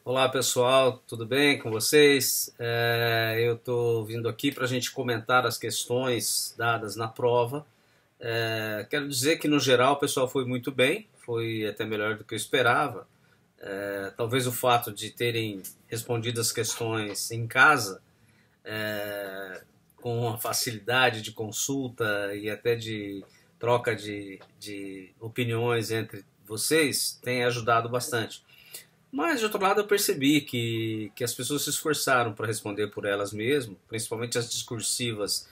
Olá pessoal, tudo bem com vocês? Eu estou vindo aqui para a gente comentar as questões dadas na prova. Quero dizer que no geral o pessoal foi muito bem, foi até melhor do que eu esperava. Talvez o fato de terem respondido as questões em casa, com uma facilidade de consulta e até de troca de opiniões entre vocês, tenha ajudado bastante. Mas, de outro lado, eu percebi que as pessoas se esforçaram para responder por elas mesmas, principalmente as discursivas.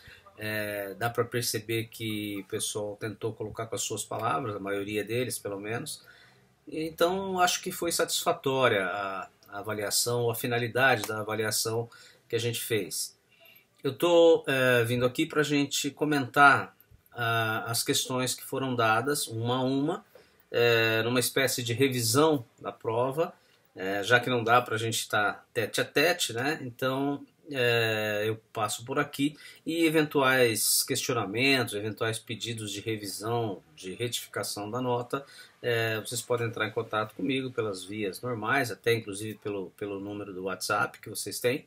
Dá para perceber que o pessoal tentou colocar com as suas palavras, a maioria deles, pelo menos. Então, acho que foi satisfatória a avaliação, a finalidade da avaliação que a gente fez. Eu estou vindo aqui para a gente comentar as questões que foram dadas, uma a uma, numa espécie de revisão da prova, já que não dá para a gente estar tete a tete, né? Então eu passo por aqui e eventuais questionamentos, eventuais pedidos de revisão, de retificação da nota, vocês podem entrar em contato comigo pelas vias normais, até inclusive pelo número do WhatsApp que vocês têm,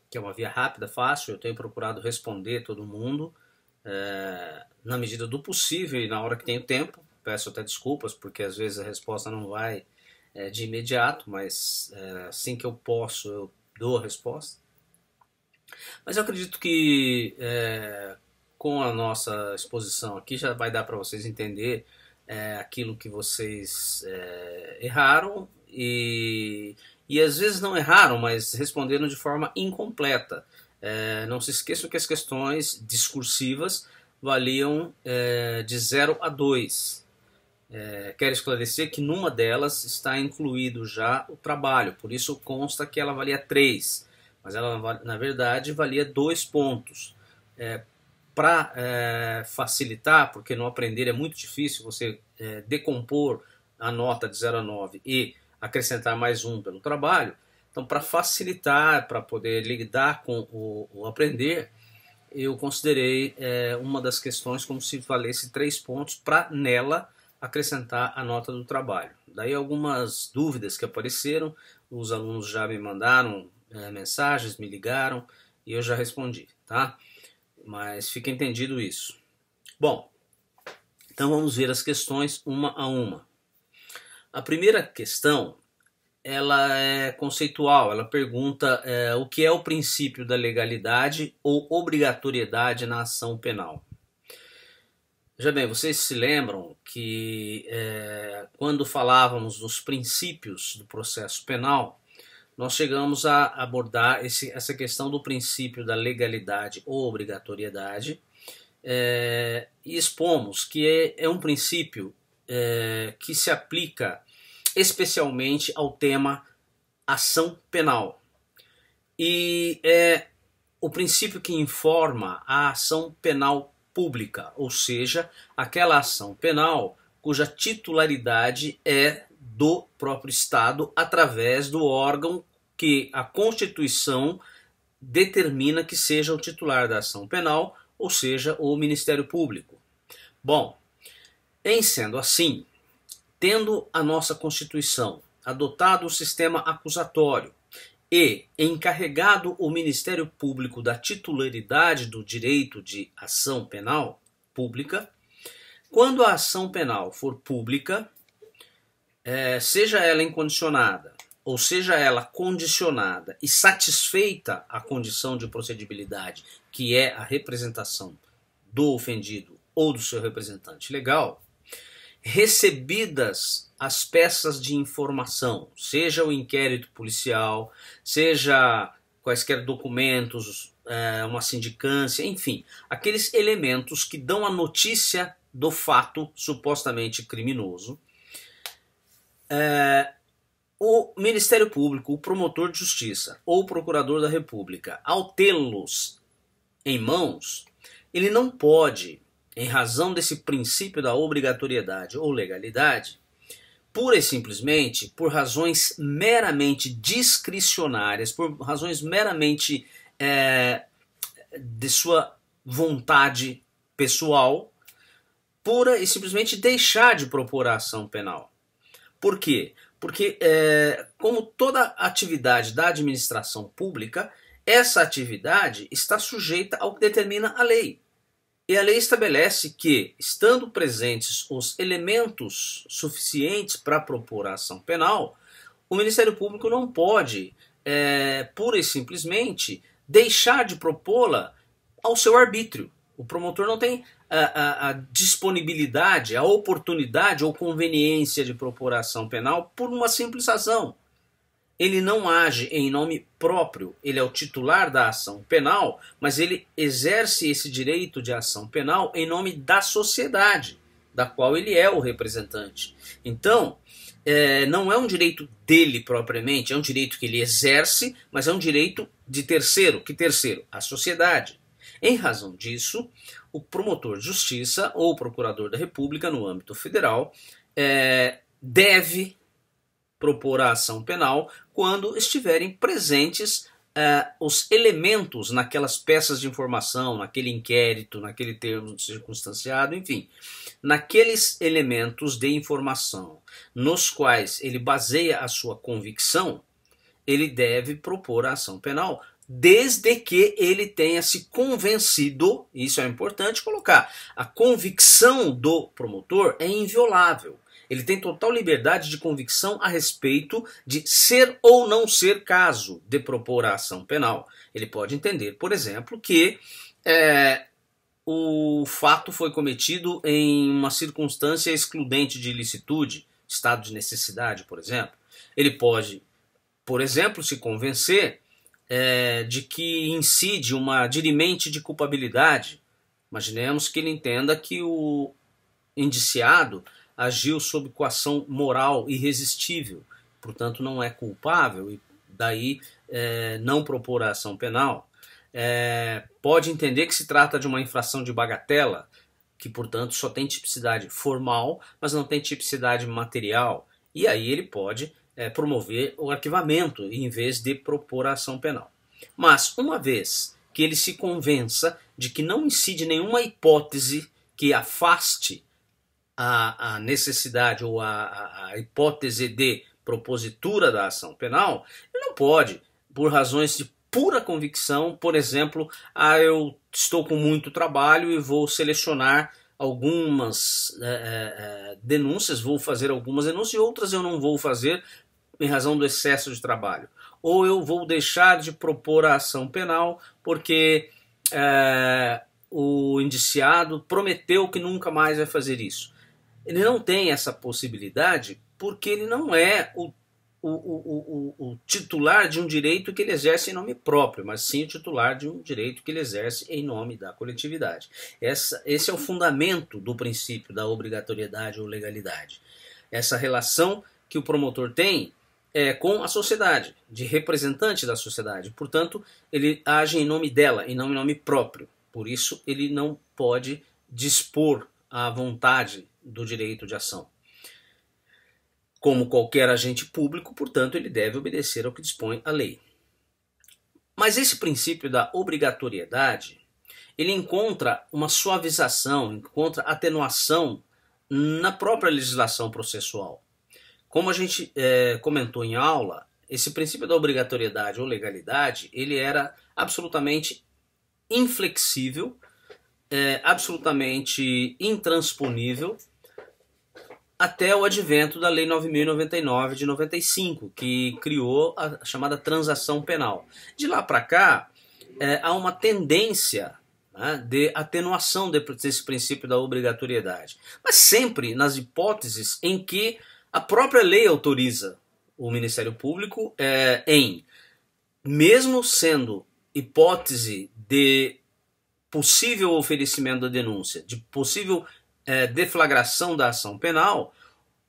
que é uma via rápida, fácil. Eu tenho procurado responder todo mundo na medida do possível e na hora que tenho tempo. Peço até desculpas, porque às vezes a resposta não vai de imediato, mas assim que eu posso, eu dou a resposta. Mas eu acredito que com a nossa exposição aqui já vai dar para vocês entender aquilo que vocês erraram e às vezes não erraram, mas responderam de forma incompleta. Não se esqueçam que as questões discursivas valiam de 0 a 2. Quero esclarecer que numa delas está incluído já o trabalho, por isso consta que ela valia 3, mas ela na verdade valia 2 pontos. Para facilitar, porque no aprender é muito difícil você decompor a nota de 0 a 9 e acrescentar mais um pelo trabalho, então para facilitar, para poder lidar com o aprender, eu considerei uma das questões como se valesse 3 pontos para nela acrescentar a nota do trabalho. Daí algumas dúvidas que apareceram, os alunos já me mandaram mensagens, me ligaram e eu já respondi, tá? Mas fica entendido isso. Bom, então vamos ver as questões uma a uma. A primeira questão, ela é conceitual, ela pergunta o que é o princípio da legalidade ou obrigatoriedade na ação penal. Veja bem, vocês se lembram que quando falávamos dos princípios do processo penal, nós chegamos a abordar essa questão do princípio da legalidade ou obrigatoriedade e expomos que é um princípio que se aplica especialmente ao tema ação penal. E é o princípio que informa a ação penal pública, ou seja, aquela ação penal cuja titularidade é do próprio Estado através do órgão que a Constituição determina que seja o titular da ação penal, ou seja, o Ministério Público. Bom, em sendo assim, tendo a nossa Constituição adotado o sistema acusatório e encarregado o Ministério Público da titularidade do direito de ação penal pública, quando a ação penal for pública, seja ela incondicionada ou seja ela condicionada e satisfeita a condição de procedibilidade, que é a representação do ofendido ou do seu representante legal, recebidas as peças de informação, seja o inquérito policial, seja quaisquer documentos, uma sindicância, enfim, aqueles elementos que dão a notícia do fato supostamente criminoso, o Ministério Público, o promotor de justiça ou o procurador da República, ao tê-los em mãos, ele não pode, em razão desse princípio da obrigatoriedade ou legalidade, pura e simplesmente por razões meramente discricionárias, por razões meramente de sua vontade pessoal, pura e simplesmente deixar de propor a ação penal. Por quê? Porque, como toda atividade da administração pública, essa atividade está sujeita ao que determina a lei. E a lei estabelece que, estando presentes os elementos suficientes para propor a ação penal, o Ministério Público não pode, pura e simplesmente, deixar de propô-la ao seu arbítrio. O promotor não tem a disponibilidade, a oportunidade ou conveniência de propor a ação penal por uma simples razão. Ele não age em nome próprio, ele é o titular da ação penal, mas ele exerce esse direito de ação penal em nome da sociedade, da qual ele é o representante. Então, não é um direito dele propriamente, é um direito que ele exerce, mas é um direito de terceiro. Que terceiro? A sociedade. Em razão disso, o promotor de justiça ou o procurador da República, no âmbito federal, deve propor a ação penal quando estiverem presentes os elementos naquelas peças de informação, naquele inquérito, naquele termo circunstanciado, enfim, naqueles elementos de informação nos quais ele baseia a sua convicção, ele deve propor a ação penal, desde que ele tenha se convencido, isso é importante colocar, a convicção do promotor é inviolável. Ele tem total liberdade de convicção a respeito de ser ou não ser caso de propor a ação penal. Ele pode entender, por exemplo, que o fato foi cometido em uma circunstância excludente de ilicitude, estado de necessidade, por exemplo. Ele pode, por exemplo, se convencer de que incide uma dirimente de culpabilidade. Imaginemos que ele entenda que o indiciado agiu sob coação moral irresistível, portanto não é culpável e daí não propor a ação penal. Pode entender que se trata de uma infração de bagatela, que portanto só tem tipicidade formal, mas não tem tipicidade material, e aí ele pode promover o arquivamento em vez de propor a ação penal. Mas uma vez que ele se convença de que não incide nenhuma hipótese que afaste a necessidade ou a hipótese de propositura da ação penal, ele não pode, por razões de pura convicção, por exemplo, eu estou com muito trabalho e vou selecionar algumas denúncias, vou fazer algumas denúncias e outras eu não vou fazer em razão do excesso de trabalho. Ou eu vou deixar de propor a ação penal porque o indiciado prometeu que nunca mais vai fazer isso. Ele não tem essa possibilidade porque ele não é o titular de um direito que ele exerce em nome próprio, mas sim o titular de um direito que ele exerce em nome da coletividade. Esse é o fundamento do princípio da obrigatoriedade ou legalidade. Essa relação que o promotor tem com a sociedade, de representante da sociedade. Portanto, ele age em nome dela, e não em nome próprio. Por isso, ele não pode dispor à vontade do direito de ação. Como qualquer agente público, portanto, ele deve obedecer ao que dispõe a lei. Mas esse princípio da obrigatoriedade, ele encontra uma suavização, encontra atenuação na própria legislação processual. Como a gente comentou em aula, esse princípio da obrigatoriedade ou legalidade, ele era absolutamente inflexível, absolutamente intransponível, até o advento da Lei 9.099 de 95, que criou a chamada transação penal. De lá para cá, há uma tendência de atenuação desse princípio da obrigatoriedade, mas sempre nas hipóteses em que a própria lei autoriza o Ministério Público mesmo sendo hipótese de possível oferecimento da denúncia, de possível deflagração da ação penal,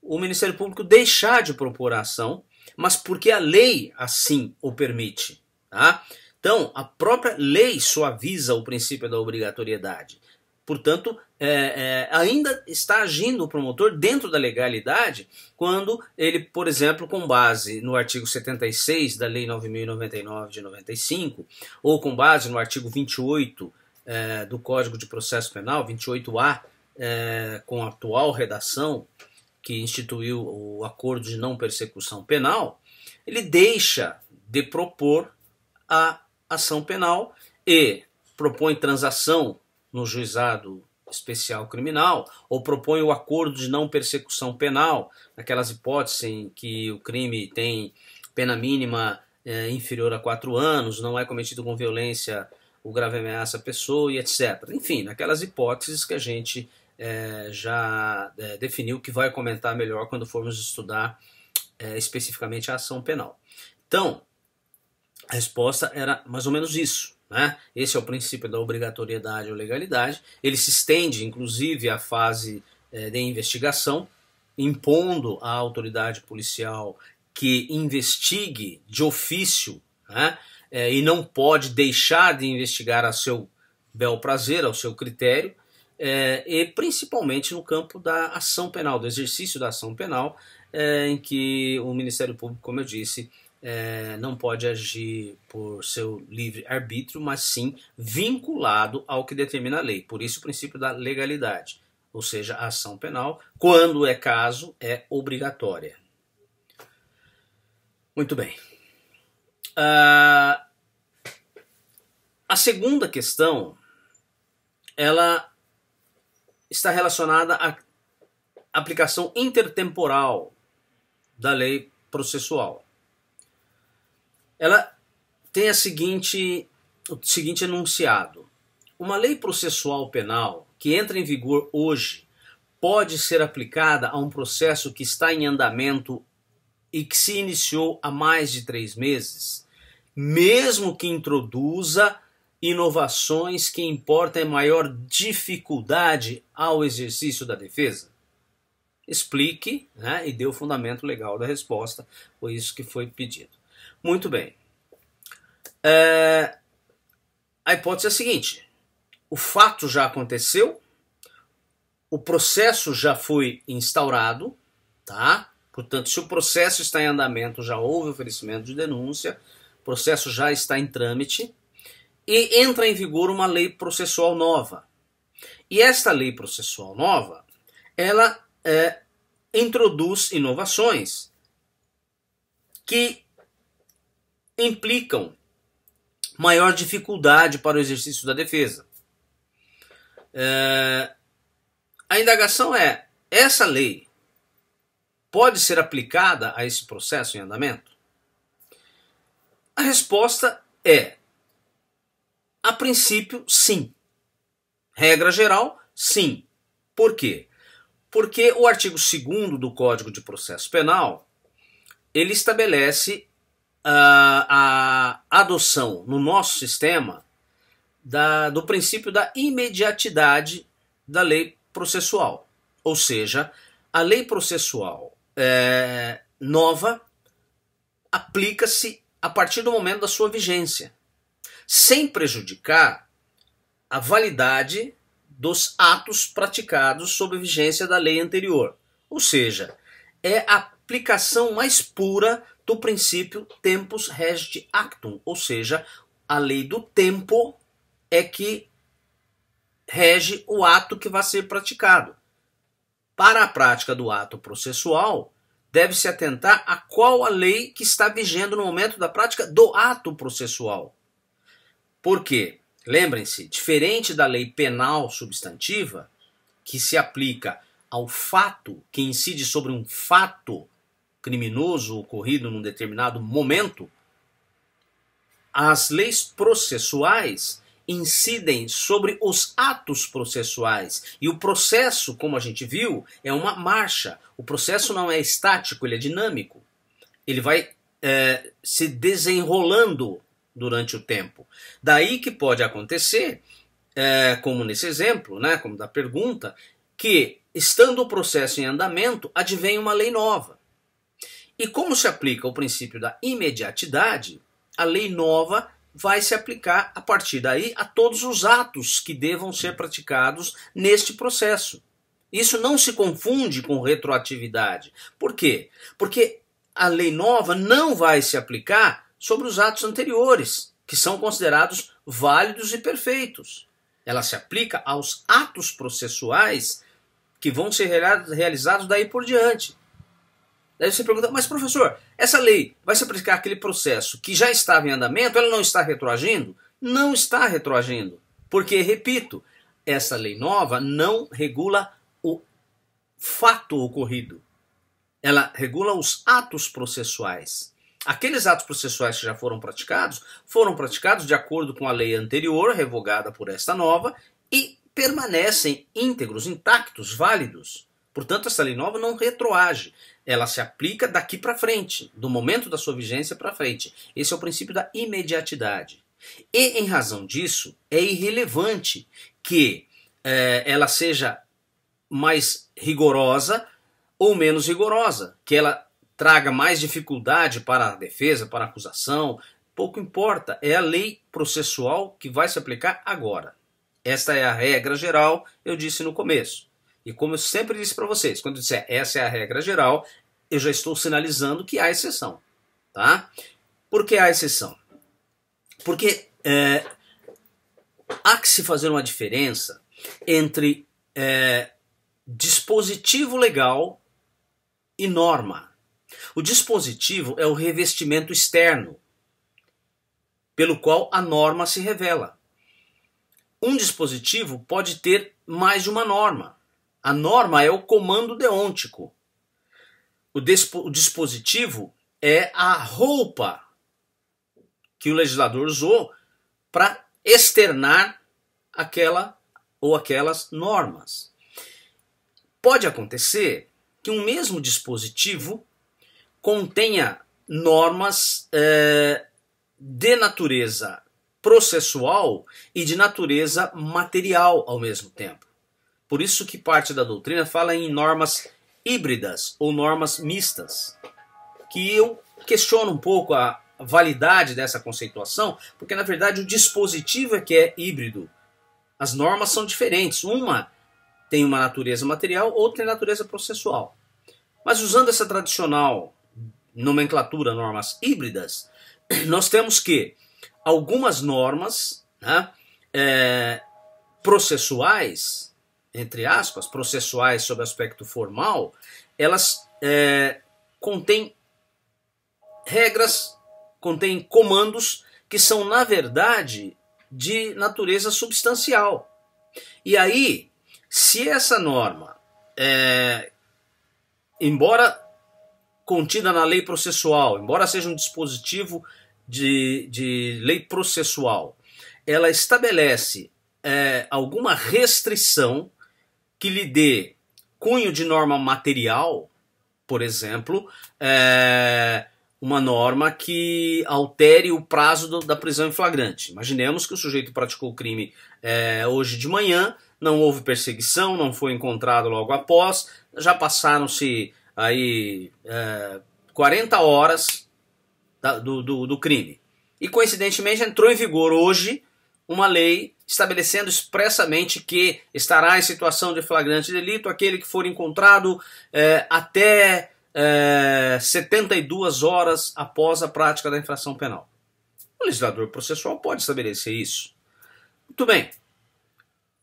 o Ministério Público deixar de propor a ação, mas porque a lei assim o permite. Tá? Então, a própria lei suaviza o princípio da obrigatoriedade. Portanto, ainda está agindo o promotor dentro da legalidade quando ele, por exemplo, com base no artigo 76 da Lei 9.099 de 95, ou com base no artigo 28 do Código de Processo Penal, 28A, com a atual redação, que instituiu o acordo de não persecução penal, ele deixa de propor a ação penal e propõe transação no juizado especial criminal, ou propõe o acordo de não persecução penal, naquelas hipóteses em que o crime tem pena mínima inferior a 4 anos, não é cometido com violência ou grave ameaça à pessoa e etc. Enfim, naquelas hipóteses que a gente já definiu, que vai comentar melhor quando formos estudar especificamente a ação penal. Então, a resposta era mais ou menos isso, né? Esse é o princípio da obrigatoriedade ou legalidade. Ele se estende, inclusive, à fase de investigação, impondo à autoridade policial que investigue de ofício, né? E não pode deixar de investigar a seu bel prazer, ao seu critério, e principalmente no campo da ação penal, do exercício da ação penal, em que o Ministério Público, como eu disse, não pode agir por seu livre arbítrio, mas sim vinculado ao que determina a lei. Por isso o princípio da legalidade, ou seja, a ação penal, quando é caso, é obrigatória. Muito bem. A segunda questão, ela está relacionada à aplicação intertemporal da lei processual. Ela tem o seguinte enunciado: uma lei processual penal que entra em vigor hoje pode ser aplicada a um processo que está em andamento e que se iniciou há mais de 3 meses, mesmo que introduza inovações que importem maior dificuldade ao exercício da defesa? Explique, né, e dê o fundamento legal da resposta, foi isso que foi pedido. Muito bem. A hipótese é a seguinte: o fato já aconteceu, o processo já foi instaurado, tá? Portanto, se o processo está em andamento, já houve oferecimento de denúncia, o processo já está em trâmite, e entra em vigor uma lei processual nova. E esta lei processual nova, ela introduz inovações que implicam maior dificuldade para o exercício da defesa. A indagação é: essa lei pode ser aplicada a esse processo em andamento? A resposta é: a princípio, sim. Regra geral, sim. Por quê? Porque o artigo 2º do Código de Processo Penal, ele estabelece a adoção no nosso sistema do princípio da imediatidade da lei processual. Ou seja, a lei processual nova aplica-se a partir do momento da sua vigência, sem prejudicar a validade dos atos praticados sob vigência da lei anterior. Ou seja, é a aplicação mais pura do princípio tempus regit actum, ou seja, a lei do tempo é que rege o ato que vai ser praticado. Para a prática do ato processual, deve-se atentar a qual a lei que está vigendo no momento da prática do ato processual. Por quê? Lembrem-se, diferente da lei penal substantiva, que se aplica ao fato, que incide sobre um fato criminoso ocorrido num determinado momento, as leis processuais incidem sobre os atos processuais. E o processo, como a gente viu, é uma marcha. O processo não é estático, ele é dinâmico. Ele vai se desenrolando durante o tempo. Daí que pode acontecer, como nesse exemplo, né, como da pergunta, que, estando o processo em andamento, advém uma lei nova. E como se aplica o princípio da imediatidade, a lei nova vai se aplicar a partir daí a todos os atos que devam ser praticados neste processo. Isso não se confunde com retroatividade. Por quê? Porque a lei nova não vai se aplicar sobre os atos anteriores, que são considerados válidos e perfeitos. Ela se aplica aos atos processuais que vão ser realizados daí por diante. Daí você pergunta, mas professor, essa lei vai se aplicar àquele processo que já estava em andamento, ela não está retroagindo? Não está retroagindo, porque, repito, essa lei nova não regula o fato ocorrido, ela regula os atos processuais. Aqueles atos processuais que já foram praticados de acordo com a lei anterior, revogada por esta nova, e permanecem íntegros, intactos, válidos. Portanto, essa lei nova não retroage. Ela se aplica daqui para frente, do momento da sua vigência para frente. Esse é o princípio da imediatidade. E, em razão disso, é irrelevante que ela seja mais rigorosa ou menos rigorosa, que ela traga mais dificuldade para a defesa, para a acusação, pouco importa. É a lei processual que vai se aplicar agora. Esta é a regra geral, eu disse no começo. E como eu sempre disse para vocês, quando eu disser essa é a regra geral, eu já estou sinalizando que há exceção. Tá? Por que há exceção? Porque há que se fazer uma diferença entre dispositivo legal e norma. O dispositivo é o revestimento externo, pelo qual a norma se revela. Um dispositivo pode ter mais de uma norma. A norma é o comando deôntico. O dispositivo é a roupa que o legislador usou para externar aquela ou aquelas normas. Pode acontecer que um mesmo dispositivo contenha normas de natureza processual e de natureza material ao mesmo tempo. Por isso que parte da doutrina fala em normas híbridas ou normas mistas, que eu questiono um pouco a validade dessa conceituação, porque na verdade o dispositivo é que é híbrido. As normas são diferentes, uma tem uma natureza material, outra tem natureza processual. Mas usando essa tradicional nomenclatura, normas híbridas, nós temos que algumas normas, né, processuais, entre aspas, processuais sob aspecto formal, elas contêm regras, contêm comandos que são, na verdade, de natureza substancial. E aí, se essa norma, embora contida na lei processual, embora seja um dispositivo de lei processual, ela estabelece alguma restrição que lhe dê cunho de norma material, por exemplo, uma norma que altere o prazo da prisão em flagrante. Imaginemos que o sujeito praticou o crime hoje de manhã, não houve perseguição, não foi encontrado logo após, já passaram-se aí 40 horas do crime. E coincidentemente entrou em vigor hoje uma lei estabelecendo expressamente que estará em situação de flagrante delito aquele que for encontrado até 72 horas após a prática da infração penal. O legislador processual pode estabelecer isso. Muito bem.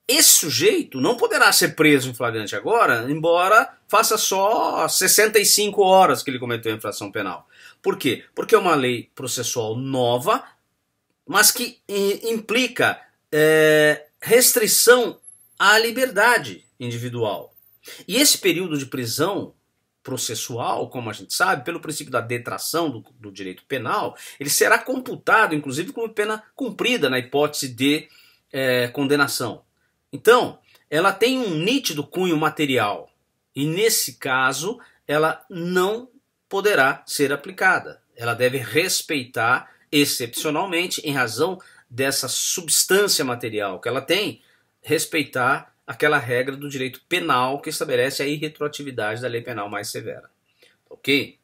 Esse sujeito não poderá ser preso em flagrante agora, embora faça só 65 horas que ele cometeu a infração penal. Por quê? Porque é uma lei processual nova, mas que implica restrição à liberdade individual. E esse período de prisão processual, como a gente sabe, pelo princípio da detração do direito penal, ele será computado, inclusive, como pena cumprida na hipótese de condenação. Então, ela tem um nítido cunho material e, nesse caso, ela não poderá ser aplicada. Ela deve respeitar, excepcionalmente, em razão dessa substância material que ela tem, respeitar aquela regra do direito penal que estabelece a irretroatividade da lei penal mais severa. Ok?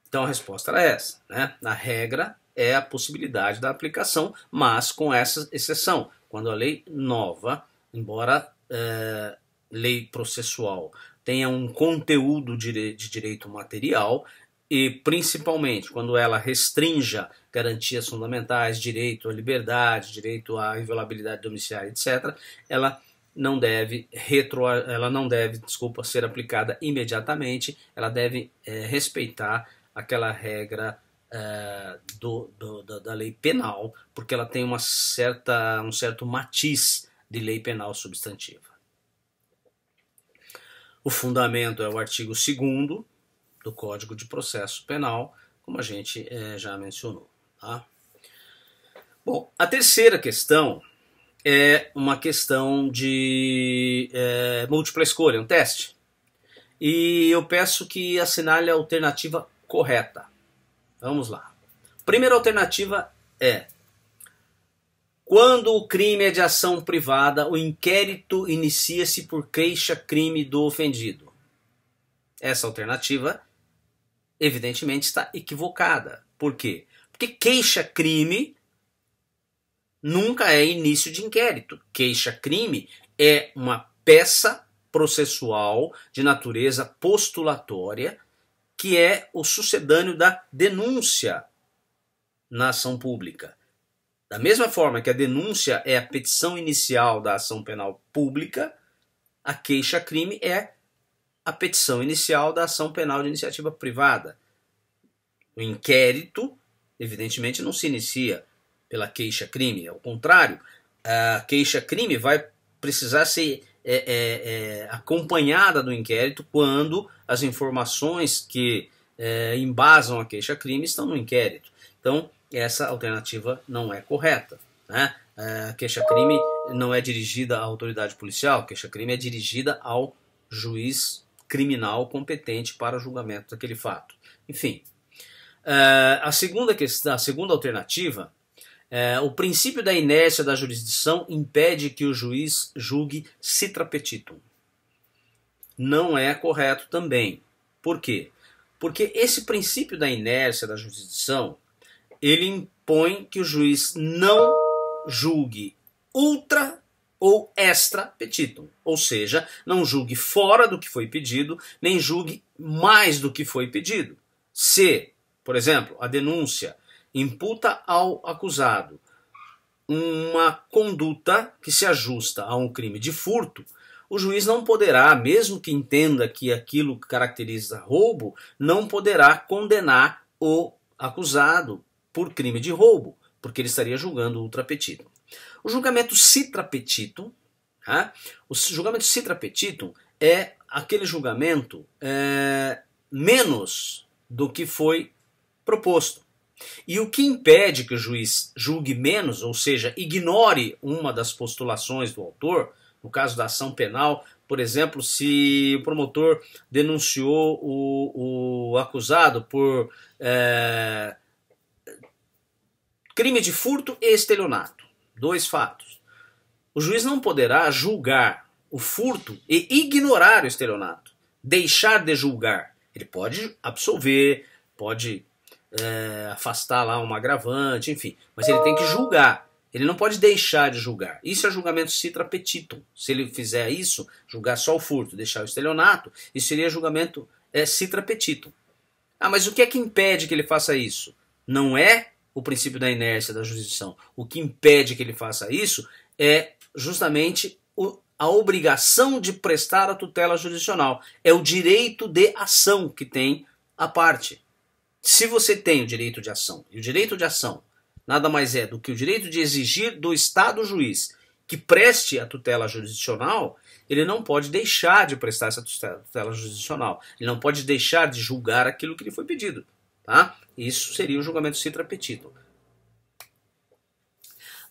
Então a resposta era essa, né? A regra é a possibilidade da aplicação, mas com essa exceção. Quando a lei nova, embora lei processual, tenha um conteúdo de direito material e, principalmente, quando ela restrinja garantias fundamentais, direito à liberdade, direito à inviolabilidade domiciliar, etc., ela ela não deve, desculpa, ser aplicada imediatamente, ela deve respeitar aquela regra da lei penal, porque ela tem um certo matiz de lei penal substantiva. O fundamento é o artigo 2º do Código de Processo Penal, como a gente já mencionou. Tá? Bom, a terceira questão é uma questão de múltipla escolha, um teste. E eu peço que assinale a alternativa correta. Vamos lá. Primeira alternativa é: quando o crime é de ação privada, o inquérito inicia-se por queixa-crime do ofendido. Essa alternativa, evidentemente, está equivocada. Por quê? Porque queixa-crime nunca é início de inquérito. Queixa-crime é uma peça processual de natureza postulatória, que é o sucedâneo da denúncia na ação pública. Da mesma forma que a denúncia é a petição inicial da ação penal pública, a queixa-crime é a petição inicial da ação penal de iniciativa privada. O inquérito, evidentemente, não se inicia pela queixa-crime, ao contrário, a queixa-crime vai precisar ser acompanhada do inquérito quando as informações que embasam a queixa-crime estão no inquérito. Então, essa alternativa não é correta. Né? A queixa-crime não é dirigida à autoridade policial, a queixa-crime é dirigida ao juiz criminal competente para o julgamento daquele fato. Enfim, a segunda alternativa, o princípio da inércia da jurisdição impede que o juiz julgue citra petitum. Não é correto também. Por quê? Porque esse princípio da inércia da jurisdição, ele impõe que o juiz não julgue ultra ou extra petitum, ou seja, não julgue fora do que foi pedido, nem julgue mais do que foi pedido. Se, por exemplo, a denúncia imputa ao acusado uma conduta que se ajusta a um crime de furto, o juiz não poderá, mesmo que entenda que aquilo caracteriza roubo, não poderá condenar o acusado por crime de roubo, porque ele estaria julgando ultra petitum. O julgamento citra petitum, o julgamento citra petitum é aquele julgamento menos do que foi proposto. E o que impede que o juiz julgue menos, ou seja, ignore uma das postulações do autor, no caso da ação penal, por exemplo, se o promotor denunciou o acusado por crime de furto e estelionato, 2 fatos. O juiz não poderá julgar o furto e ignorar o estelionato, deixar de julgar. Ele pode absolver, pode afastar lá um agravante, enfim, mas ele tem que julgar. Ele não pode deixar de julgar. Isso é julgamento citra petitum. Se ele fizer isso, julgar só o furto, deixar o estelionato, isso seria julgamento citra petitum. Mas o que é que impede que ele faça isso? Não é o princípio da inércia da jurisdição. O que impede que ele faça isso é justamente a obrigação de prestar a tutela jurisdicional. É o direito de ação que tem a parte. Se você tem o direito de ação, e o direito de ação nada mais é do que o direito de exigir do Estado juiz que preste a tutela jurisdicional, ele não pode deixar de prestar essa tutela jurisdicional. Ele não pode deixar de julgar aquilo que lhe foi pedido. Tá? Isso seria o julgamento citra petitum.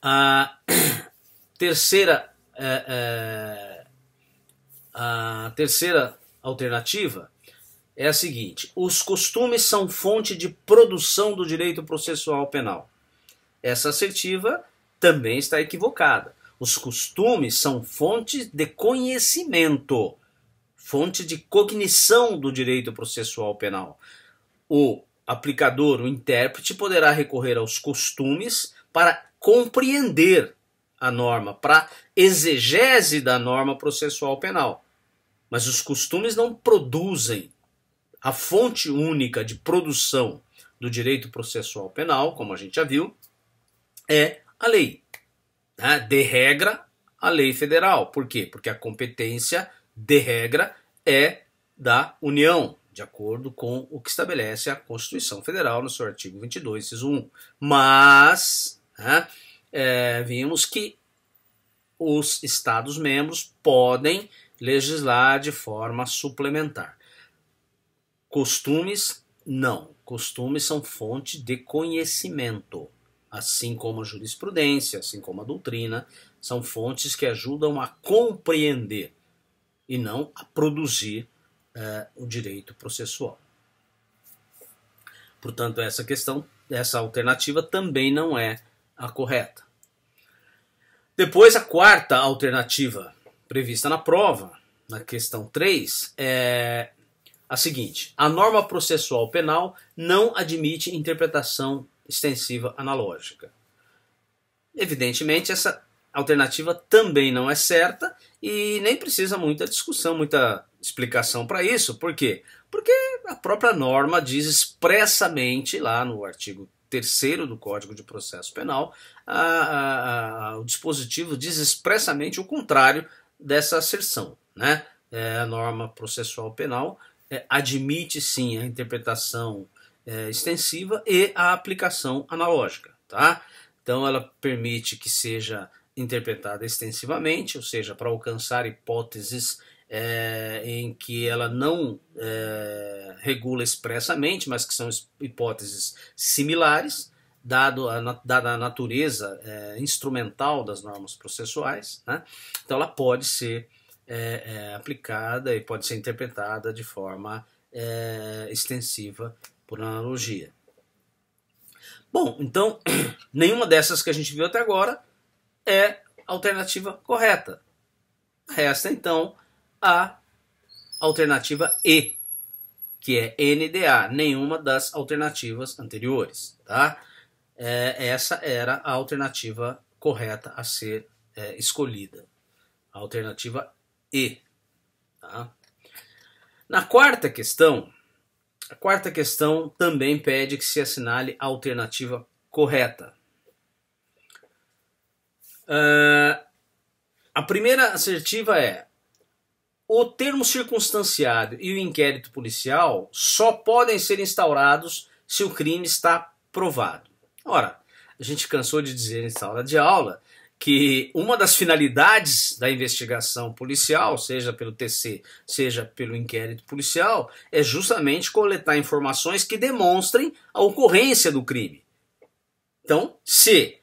A terceira alternativa é a seguinte: os costumes são fonte de produção do direito processual penal. Essa assertiva também está equivocada. Os costumes são fonte de conhecimento, fonte de cognição do direito processual penal. O aplicador, o intérprete, poderá recorrer aos costumes para compreender a norma, para exegese da norma processual penal. Mas os costumes não produzem. A fonte única de produção do direito processual penal, como a gente já viu, é a lei. De regra, a lei federal. Por quê? Porque a competência, de regra, é da União, de acordo com o que estabelece a Constituição Federal no seu artigo 22, inciso 1. Mas, vimos que os Estados-membros podem legislar de forma suplementar. Costumes, não. Costumes são fonte de conhecimento, assim como a jurisprudência, assim como a doutrina, são fontes que ajudam a compreender e não a produzir o direito processual. Portanto, essa alternativa também não é a correta. Depois, a quarta alternativa prevista na prova, na questão 3, é a seguinte: a norma processual penal não admite interpretação extensiva analógica. Evidentemente, essa alternativa também não é certa e nem precisa muita discussão, muita explicação para isso. Por quê? Porque a própria norma diz expressamente, lá no artigo 3º do Código de Processo Penal, o dispositivo diz expressamente o contrário dessa asserção, né? A norma processual penal admite sim a interpretação extensiva e a aplicação analógica, tá? Então ela permite que seja interpretada extensivamente, ou seja, para alcançar hipóteses em que ela não regula expressamente, mas que são hipóteses similares, dada a natureza instrumental das normas processuais, né? Então ela pode ser aplicada e pode ser interpretada de forma extensiva por analogia. Bom, então nenhuma dessas que a gente viu até agora é a alternativa correta. Resta então a alternativa E, que é NDA, nenhuma das alternativas anteriores, tá? Essa era a alternativa correta a ser escolhida, a alternativa E. Tá? Na quarta questão, a quarta questão também pede que se assinale a alternativa correta. A primeira assertiva é: o termo circunstanciado e o inquérito policial só podem ser instaurados se o crime está provado. Ora, a gente cansou de dizer em sala de aula que uma das finalidades da investigação policial, seja pelo TC, seja pelo inquérito policial, é justamente coletar informações que demonstrem a ocorrência do crime. Então, se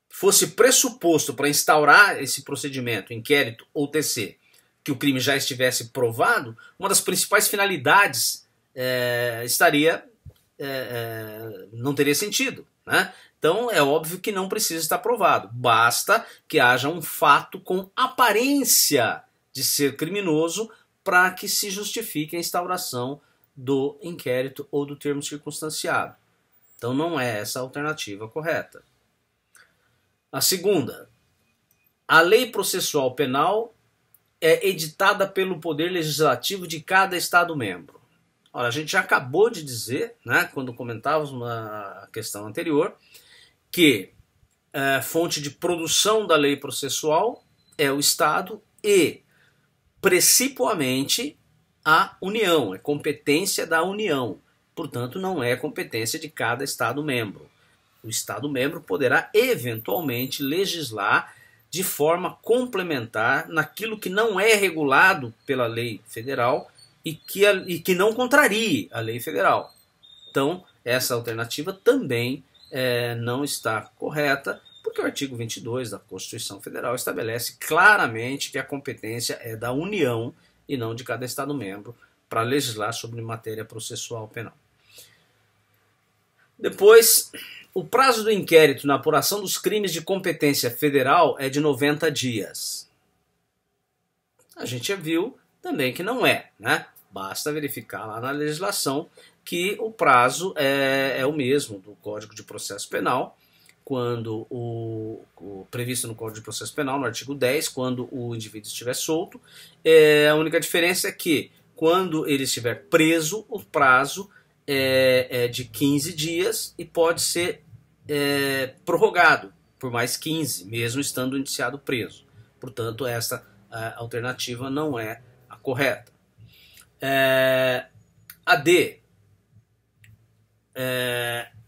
fosse pressuposto para instaurar esse procedimento, inquérito ou TC, que o crime já estivesse provado, uma das principais finalidades não teria sentido, né? Então é óbvio que não precisa estar provado, basta que haja um fato com aparência de ser criminoso para que se justifique a instauração do inquérito ou do termo circunstanciado. Então não é essa a alternativa correta. A segunda: a lei processual penal é editada pelo Poder Legislativo de cada Estado-membro. Ora, a gente já acabou de dizer, né, quando comentávamos na questão anterior, que a fonte de produção da lei processual é o Estado e, precipuamente, a União, é competência da União. Portanto, não é competência de cada Estado-membro. O Estado-membro poderá, eventualmente, legislar de forma complementar naquilo que não é regulado pela lei federal e que não contrarie a lei federal. Então, essa alternativa também não está correta, porque o artigo 22 da Constituição Federal estabelece claramente que a competência é da União e não de cada Estado-membro para legislar sobre matéria processual penal. Depois, o prazo do inquérito na apuração dos crimes de competência federal é de 90 dias. A gente já viu também que não é, né? Basta verificar lá na legislação que o prazo é o mesmo do Código de Processo Penal, quando previsto no Código de Processo Penal, no artigo 10, quando o indivíduo estiver solto. A única diferença é que, quando ele estiver preso, o prazo é de 15 dias e pode ser prorrogado por mais 15, mesmo estando indiciado preso. Portanto, essa alternativa não é a correta. A D.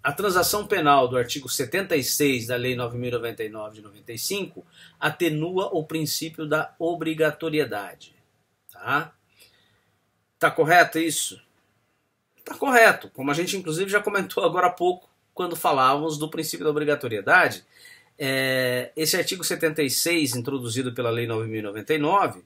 A transação penal do artigo 76 da Lei 9.099 de 95 atenua o princípio da obrigatoriedade. Tá correto isso? Tá correto, como a gente inclusive já comentou agora há pouco, quando falávamos do princípio da obrigatoriedade. Esse artigo 76, introduzido pela Lei 9.099,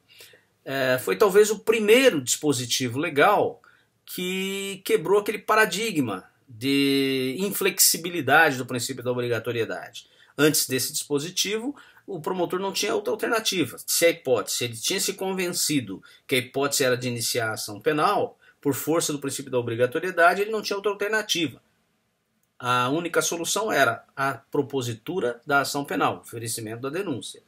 foi talvez o primeiro dispositivo legal que quebrou aquele paradigma de inflexibilidade do princípio da obrigatoriedade. Antes desse dispositivo, o promotor não tinha outra alternativa. Se ele tinha se convencido que a hipótese era de iniciar a ação penal, por força do princípio da obrigatoriedade, ele não tinha outra alternativa. A única solução era a propositura da ação penal, o oferecimento da denúncia.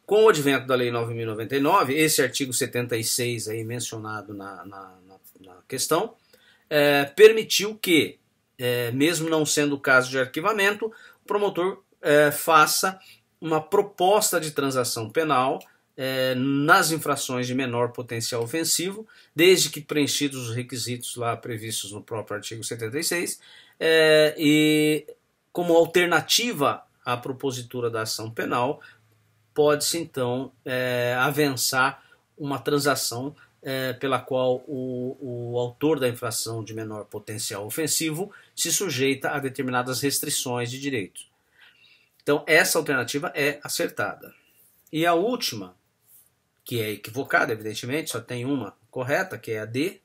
Com o advento da Lei 9.099, esse artigo 76 aí mencionado na questão, permitiu que, mesmo não sendo o caso de arquivamento, o promotor faça uma proposta de transação penal nas infrações de menor potencial ofensivo, desde que preenchidos os requisitos lá previstos no próprio artigo 76, e como alternativa à propositura da ação penal, pode-se então avançar uma transação pela qual o autor da infração de menor potencial ofensivo se sujeita a determinadas restrições de direito. Então essa alternativa é acertada. E a última, que é equivocada, evidentemente, só tem uma correta, que é a D.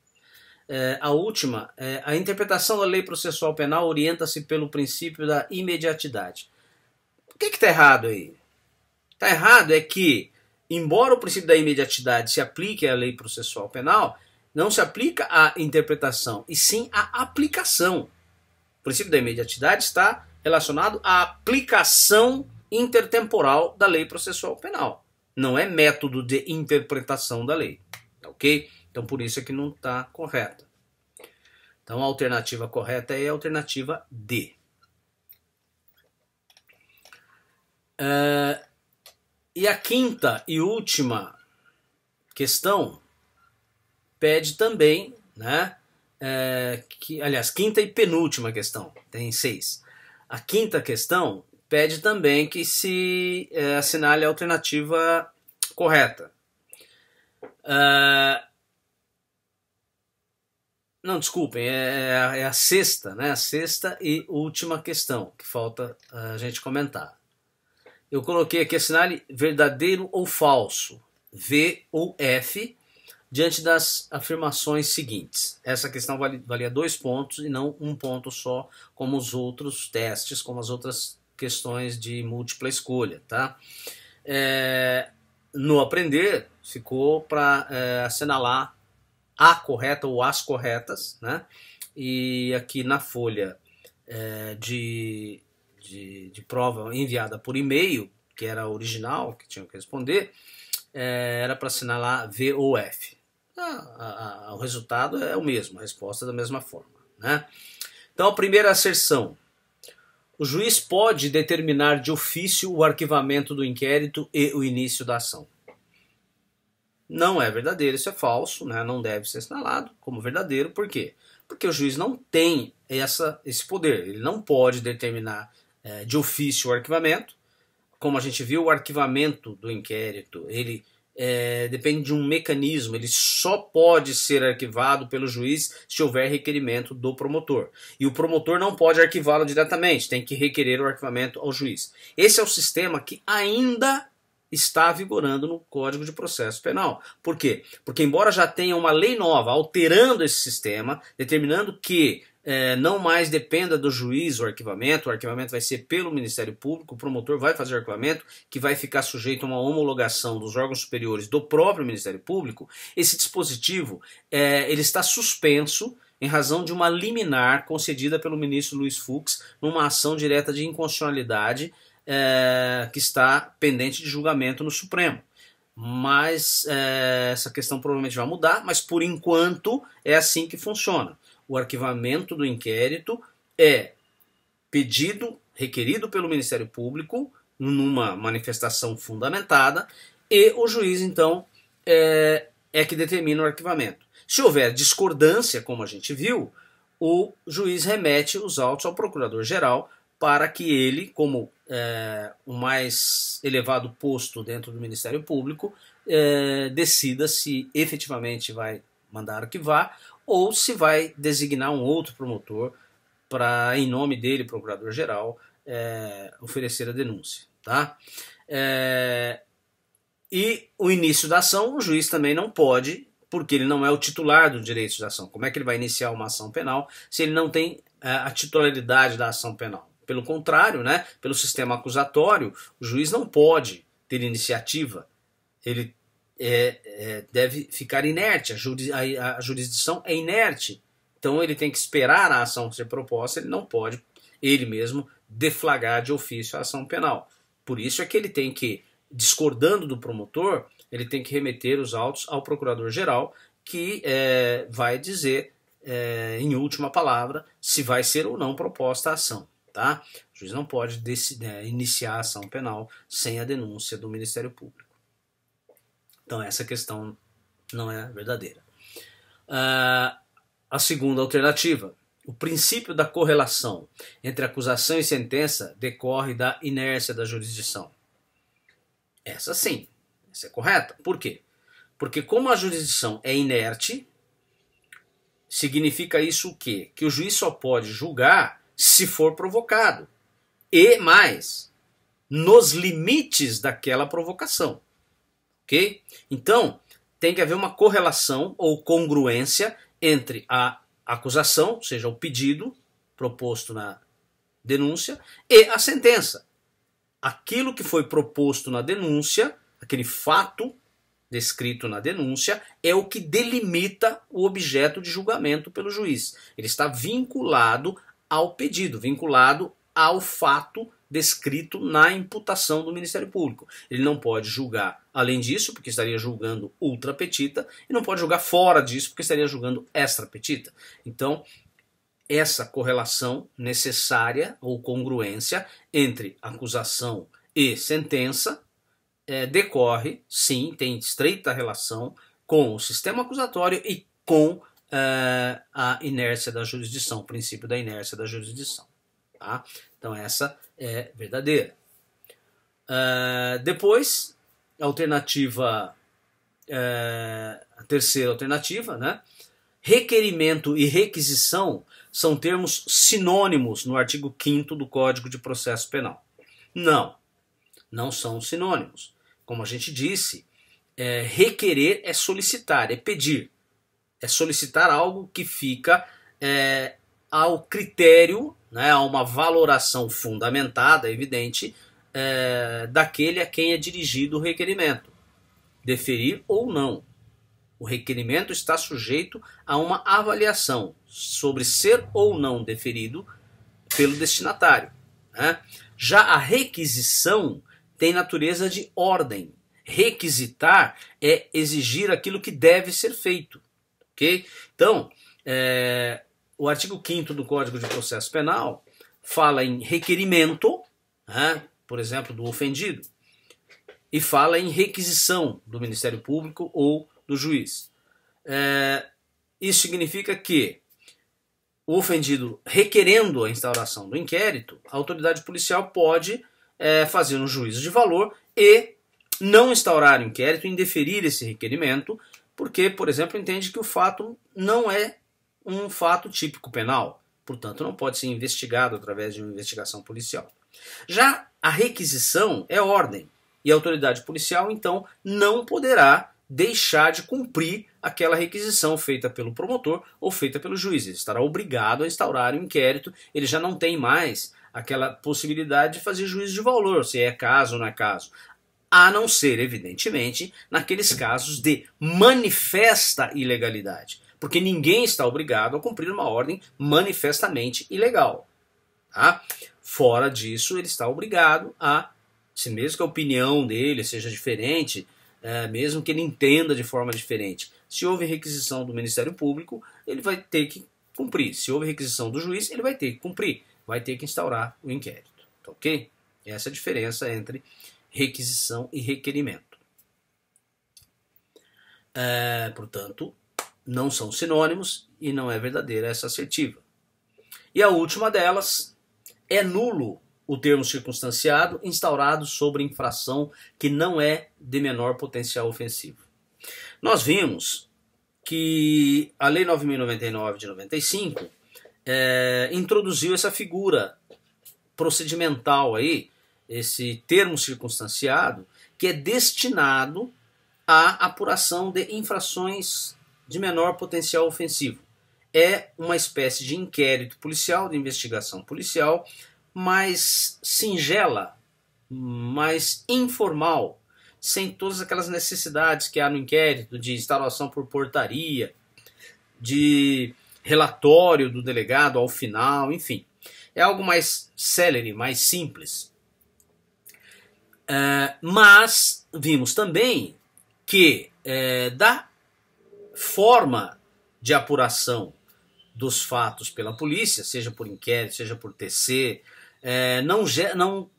A última, a interpretação da lei processual penal orienta-se pelo princípio da imediatidade. O que está errado aí? Está errado é que, embora o princípio da imediatidade se aplique à lei processual penal, não se aplica à interpretação, e sim à aplicação. O princípio da imediatidade está relacionado à aplicação intertemporal da lei processual penal. Não é método de interpretação da lei. Ok? Então por isso é que não está correta. Então a alternativa correta é a alternativa D. E a quinta e última questão pede também, aliás, quinta e penúltima questão, tem 6. A quinta questão pede também que se assinale a alternativa correta. Não, desculpem, é a sexta, a sexta e última questão que falta a gente comentar. Eu coloquei aqui assinale verdadeiro ou falso, V ou F, diante das afirmações seguintes. Essa questão valia 2 pontos e não 1 ponto só, como os outros testes, como as outras questões de múltipla escolha. Tá? No aprender, ficou para assinalar a correta ou as corretas, e aqui na folha de prova enviada por e-mail, que era a original, que tinha que responder, era para assinalar V ou F. O resultado é o mesmo, a resposta é da mesma forma. Então, a primeira asserção. O juiz pode determinar de ofício o arquivamento do inquérito e o início da ação. Não é verdadeiro, isso é falso, não deve ser assinalado como verdadeiro. Por quê? Porque o juiz não tem esse poder, ele não pode determinar de ofício o arquivamento. Como a gente viu, o arquivamento do inquérito, ele depende de um mecanismo, ele só pode ser arquivado pelo juiz se houver requerimento do promotor. E o promotor não pode arquivá-lo diretamente, tem que requerer o arquivamento ao juiz. Esse é o sistema que ainda está vigorando no Código de Processo Penal. Por quê? Porque embora já tenha uma lei nova alterando esse sistema, determinando que não mais dependa do juiz o arquivamento vai ser pelo Ministério Público, o promotor vai fazer o arquivamento, que vai ficar sujeito a uma homologação dos órgãos superiores do próprio Ministério Público. Esse dispositivo ele está suspenso em razão de uma liminar concedida pelo ministro Luiz Fux numa ação direta de inconstitucionalidade que está pendente de julgamento no Supremo. Mas essa questão provavelmente vai mudar, mas por enquanto é assim que funciona. O arquivamento do inquérito é requerido pelo Ministério Público numa manifestação fundamentada, e o juiz, então, é que determina o arquivamento. Se houver discordância, como a gente viu, o juiz remete os autos ao procurador-geral para que ele, como o mais elevado posto dentro do Ministério Público, decida se efetivamente vai mandar arquivar ou se vai designar um outro promotor para, em nome dele, procurador-geral, oferecer a denúncia. Tá? E o início da ação, o juiz também não pode, porque ele não é o titular do direito de ação. Como é que ele vai iniciar uma ação penal se ele não tem a titularidade da ação penal? Pelo contrário, né, pelo sistema acusatório, o juiz não pode ter iniciativa. Ele deve ficar inerte, a jurisdição é inerte. Então ele tem que esperar a ação ser proposta, ele não pode, ele mesmo, deflagrar de ofício a ação penal. Por isso é que ele tem que, discordando do promotor, ele tem que remeter os autos ao procurador-geral, que vai dizer, em última palavra, se vai ser ou não proposta a ação. Tá? O juiz não pode iniciar a ação penal sem a denúncia do Ministério Público. Então essa questão não é verdadeira. A segunda alternativa: o princípio da correlação entre acusação e sentença decorre da inércia da jurisdição. Essa sim, essa é correta. Por quê? Porque como a jurisdição é inerte, significa isso o quê? Que o juiz só pode julgar se for provocado. E mais, nos limites daquela provocação. Ok? Então, tem que haver uma correlação ou congruência entre a acusação, ou seja, o pedido proposto na denúncia, e a sentença. Aquilo que foi proposto na denúncia, aquele fato descrito na denúncia, é o que delimita o objeto de julgamento pelo juiz. Ele está vinculado ao pedido, vinculado ao fato descrito na imputação do Ministério Público. Ele não pode julgar além disso, porque estaria julgando ultra petita, e não pode julgar fora disso, porque estaria julgando extra petita. Então, essa correlação necessária ou congruência entre acusação e sentença decorre, sim, tem estreita relação com o sistema acusatório e com a inércia da jurisdição, o princípio da inércia da jurisdição. Tá? Então essa é verdadeira. Depois, a terceira alternativa, né? Requerimento e requisição são termos sinônimos no artigo 5º do Código de Processo Penal. Não são sinônimos. Como a gente disse, requerer é solicitar, é pedir. É solicitar algo que fica ao critério, né, a uma valoração fundamentada, evidente, daquele a quem é dirigido o requerimento. Deferir ou não. O requerimento está sujeito a uma avaliação sobre ser ou não deferido pelo destinatário. Né? Já a requisição tem natureza de ordem. Requisitar é exigir aquilo que deve ser feito. Okay? Então, o artigo 5º do Código de Processo Penal fala em requerimento, né, por exemplo, do ofendido, e fala em requisição do Ministério Público ou do juiz. Isso significa que o ofendido requerendo a instauração do inquérito, a autoridade policial pode fazer um juízo de valor e não instaurar o inquérito, indeferir esse requerimento, porque, por exemplo, entende que o fato não é um fato típico penal, portanto não pode ser investigado através de uma investigação policial. Já a requisição é ordem, e a autoridade policial, então, não poderá deixar de cumprir aquela requisição feita pelo promotor ou feita pelo juiz. Ele estará obrigado a instaurar o inquérito, ele já não tem mais aquela possibilidade de fazer juízo de valor, se é caso ou não é caso. A não ser, evidentemente, naqueles casos de manifesta ilegalidade. Porque ninguém está obrigado a cumprir uma ordem manifestamente ilegal. Tá? Fora disso, ele está obrigado a, se mesmo que a opinião dele seja diferente, mesmo que ele entenda de forma diferente, se houve requisição do Ministério Público, ele vai ter que cumprir. Se houve requisição do juiz, ele vai ter que cumprir. Vai ter que instaurar o inquérito. Tá ok? Essa é a diferença entre requisição e requerimento. Portanto, não são sinônimos e não é verdadeira essa assertiva. E a última delas, é nulo o termo circunstanciado instaurado sobre infração que não é de menor potencial ofensivo. Nós vimos que a Lei 9.099 de 95 introduziu essa figura procedimental aí, esse termo circunstanciado, que é destinado à apuração de infrações de menor potencial ofensivo. É uma espécie de inquérito policial, de investigação policial, mais singela, mais informal, sem todas aquelas necessidades que há no inquérito de instauração por portaria, de relatório do delegado ao final, enfim. É algo mais célere, mais simples. Mas vimos também que da forma de apuração dos fatos pela polícia, seja por inquérito, seja por TC, não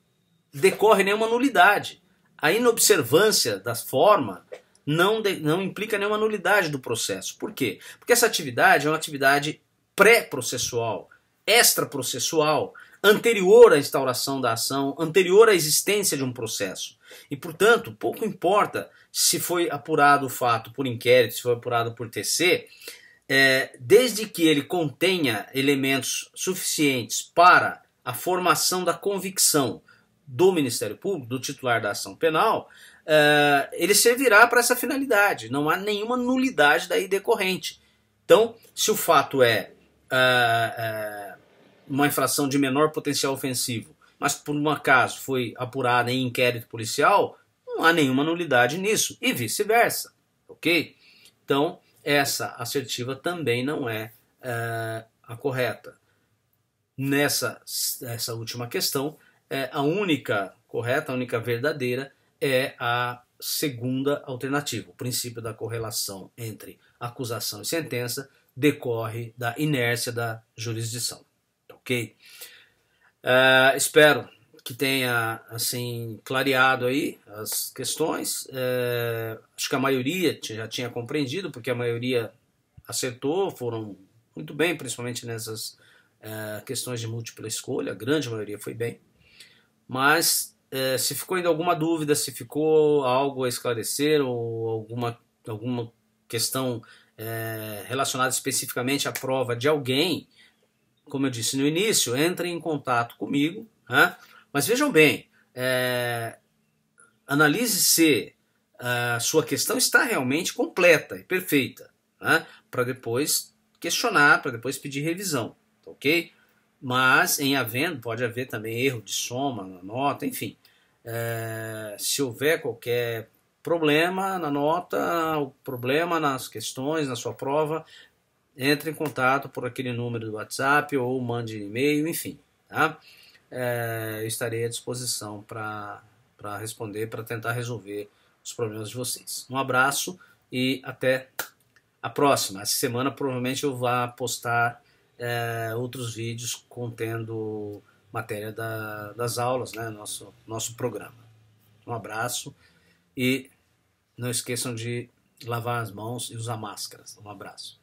decorre nenhuma nulidade. A inobservância da forma não implica nenhuma nulidade do processo. Por quê? Porque essa atividade é uma atividade pré-processual, extraprocessual, anterior à instauração da ação, anterior à existência de um processo. E, portanto, pouco importa se foi apurado o fato por inquérito, se foi apurado por TC, desde que ele contenha elementos suficientes para a formação da convicção do Ministério Público, do titular da ação penal, ele servirá para essa finalidade. Não há nenhuma nulidade daí decorrente. Então, se o fato é uma infração de menor potencial ofensivo, mas por um acaso foi apurada em inquérito policial, não há nenhuma nulidade nisso, e vice-versa, ok? Então, essa assertiva também não é a correta. Essa última questão, a única correta, a única verdadeira, é a segunda alternativa. O princípio da correlação entre acusação e sentença decorre da inércia da jurisdição. Ok? Espero que tenha assim clareado aí as questões. Acho que a maioria já tinha compreendido, porque a maioria acertou, foram muito bem, principalmente nessas questões de múltipla escolha, a grande maioria foi bem. Mas se ficou ainda alguma dúvida, se ficou algo a esclarecer ou alguma questão relacionada especificamente à prova de alguém, como eu disse no início, entre em contato comigo, né? Mas vejam bem, analise se a sua questão está realmente completa e perfeita, né? Para depois questionar, para depois pedir revisão, ok? Mas pode haver também erro de soma na nota, enfim. Se houver qualquer problema na nota, problema nas questões, na sua prova, entre em contato por aquele número do WhatsApp ou mande e-mail, enfim. Tá? Eu estarei à disposição para responder, para tentar resolver os problemas de vocês. Um abraço e até a próxima. Essa semana provavelmente eu vou postar outros vídeos contendo matéria das aulas, né, nosso programa. Um abraço e não esqueçam de lavar as mãos e usar máscaras. Um abraço.